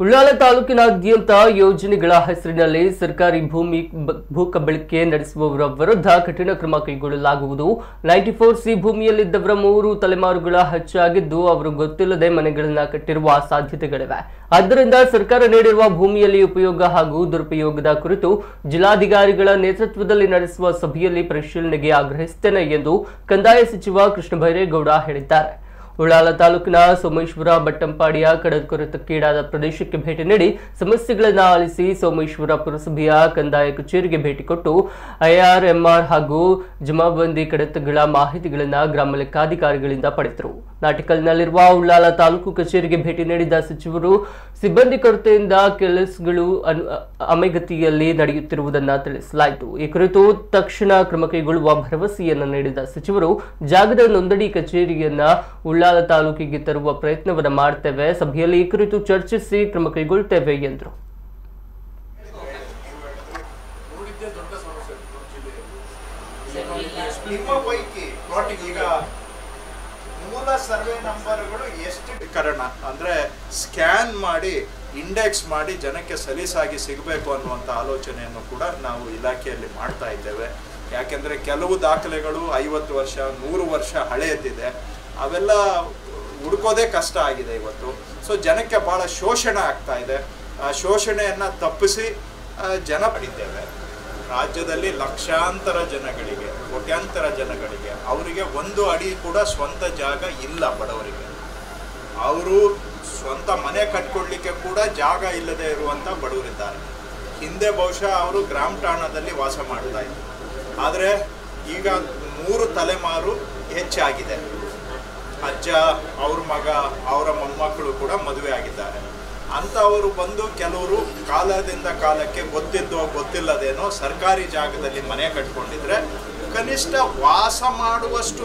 ಉಳ್ಳಾಲ ತಾಲೂಕಿನಾದ್ಯಂತ ಯೋಜನೆಗಳ ಹೆಸರಿನಲ್ಲಿ ಸರ್ಕಾರಿ ಭೂ ಕಬಳಿಕೆ ನಡೆಸುವವರ ವಿರುದ್ಧ ಕಠಿಣ ಕ್ರಮ ಕೈಗೊಳ್ಳಲಾಗುವುದು. 94C ಭೂಮಿಯಲ್ಲಿದ್ದವರ 3 ತಲೆಮಾರುಗಳ ಹೆಚ್ಚಾಗಿದ್ದು ಅವರು ಗೊತ್ತಿಲ್ಲದೆ ಮನೆಗಳನ್ನು ಕಟ್ಟಿರುವ ಸಾಧ್ಯತೆಗಳಿವೆ. ಆದ್ದರಿಂದ ಸರ್ಕಾರ ನೀಡಿರುವ ಭೂಮಿಯಲ್ಲಿ ಉಪಯೋಗ ಹಾಗೂ ದುರುಪಯೋಗದ ಕುರಿತು ಜಿಲ್ಲಾಧಿಕಾರಿಗಳ ನೇತೃತ್ವದಲ್ಲಿ ನಡೆಸುವ ಸಭೆಯಲ್ಲಿ ಪರಿಶೀಲನೆಗೆ ಆಗ್ರಹಿಸುತ್ತೇನೆ ಎಂದು ಕಂದಾಯ ಸಚಿವ ಕೃಷ್ಣ ಬೈರೇಗೌಡ ಹೇಳಿದ್ದಾರೆ. ಉಳ್ಳಾಲ ತಾಲೂಕಿನ ಸೋಮೇಶ್ವರ ಬಟ್ಟಂಪಾಡಿಯ ಕಡಲ್ಕೊರೆತಕ್ಕೀಡಾದ ಪ್ರದೇಶಕ್ಕೆ ಭೇಟಿ ನೀಡಿ ಸಮಸ್ಯೆಗಳನ್ನು ಆಲಿಸಿ ಸೋಮೇಶ್ವರ ಪುರಸಭೆಯ ಕಂದಾಯ ಕಚೇರಿಗೆ ಭೇಟಿ ಕೊಟ್ಟು ಐಆರ್ಎಂಆರ್ ಹಾಗೂ ಜಮಾಬಂದಿ ಕಡತಗಳ ಮಾಹಿತಿಗಳನ್ನು ಗ್ರಾಮ ಲೆಕ್ಕಾಧಿಕಾರಿಗಳಿಂದ ಪಡೆದರು. ನಾಟಿಕಲ್ನಲ್ಲಿರುವ ಉಳ್ಳಾಲ ತಾಲೂಕು ಕಚೇರಿಗೆ ಭೇಟಿ ನೀಡಿದ ಸಚಿವರು ಸಿಬ್ಬಂದಿ ಕೊರತೆಯಿಂದ ಕೆಲಸಗಳು ಅಮೆಗತಿಯಲ್ಲಿ ನಡೆಯುತ್ತಿರುವುದನ್ನು ತಿಳಿಸಲಾಯಿತು. ಈ ಕುರಿತು ತಕ್ಷಣ ಕ್ರಮ ಕೈಗೊಳ್ಳುವ ಭರವಸೆಯನ್ನು ನೀಡಿದ ಸಚಿವರು ಜಾಗದ ನೋಂದಣಿ ಕಚೇರಿಯನ್ನ ಉಳ್ಳಾಲ ತಾಲೂಕಿಗೆ ತರುವ ಪ್ರಯತ್ನವನ್ನು ಮಾಡುತ್ತೇವೆ, ಸಭೆಯಲ್ಲಿ ಈ ಕುರಿತು ಚರ್ಚಿಸಿ ಕ್ರಮ ಕೈಗೊಳ್ಳುತ್ತೇವೆ ಎಂದರು. ಮೂಲ ಸರ್ವೆ ನಂಬರ್ಗಳು ಎಷ್ಟು ಕಾರಣ ಅಂದ್ರೆ ಸ್ಕ್ಯಾನ್ ಮಾಡಿ ಇಂಡೆಕ್ಸ್ ಮಾಡಿ ಜನಕ್ಕೆ ಸಲೀಸಾಗಿ ಸಿಗಬೇಕು ಅನ್ನುವಂಥ ಆಲೋಚನೆಯನ್ನು ಕೂಡ ನಾವು ಇಲಾಖೆಯಲ್ಲಿ ಮಾಡ್ತಾ ಇದ್ದೇವೆ. ಯಾಕೆಂದರೆ ಕೆಲವು ದಾಖಲೆಗಳು 50 ವರ್ಷ 100 ವರ್ಷ ಹಳೆಯದಿದೆ, ಅವೆಲ್ಲ ಹುಡುಕೋದೇ ಕಷ್ಟ ಆಗಿದೆ ಇವತ್ತು. ಸೊ ಜನಕ್ಕೆ ಭಾಳ ಶೋಷಣೆ ಆಗ್ತಾ ಇದೆ. ಆ ಶೋಷಣೆಯನ್ನು ತಪ್ಪಿಸಿ ಜನ ಪಡಿದ್ದೇವೆ. ರಾಜ್ಯದಲ್ಲಿ ಲಕ್ಷಾಂತರ ಜನಗಳಿಗೆ, ಕೋಟ್ಯಾಂತರ ಜನಗಳಿಗೆ ಅವರಿಗೆ 1 ಅಡಿ ಕೂಡ ಸ್ವಂತ ಜಾಗ ಇಲ್ಲ. ಬಡವರಿಗೆ ಅವರು ಸ್ವಂತ ಮನೆ ಕಟ್ಕೊಡ್ಲಿಕ್ಕೆ ಕೂಡ ಜಾಗ ಇಲ್ಲದೆ ಇರುವಂಥ ಬಡವರಿದ್ದಾರೆ. ಹಿಂದೆ ಬಹುಶಃ ಅವರು ಗ್ರಾಮ ಠಾಣದಲ್ಲಿ ವಾಸ ಮಾಡ್ತಾ ಇದ್ರು, ಆದರೆ ಈಗ 3 ತಲೆಮಾರು ಹೆಚ್ಚಾಗಿದೆ. ಅಜ್ಜ, ಅವ್ರ ಮಗ, ಅವರ ಮೊಮ್ಮಕ್ಕಳು ಕೂಡ ಮದುವೆ ಆಗಿದ್ದಾರೆ. ಅಂಥವರು ಬಂದು ಕೆಲವರು ಕಾಲದಿಂದ ಕಾಲಕ್ಕೆ ಗೊತ್ತಿದ್ದೋ ಗೊತ್ತಿಲ್ಲದೇನೋ ಸರ್ಕಾರಿ ಜಾಗದಲ್ಲಿ ಮನೆ ಕಟ್ಕೊಂಡಿದ್ರೆ ಕನಿಷ್ಠ ವಾಸ ಮಾಡುವಷ್ಟು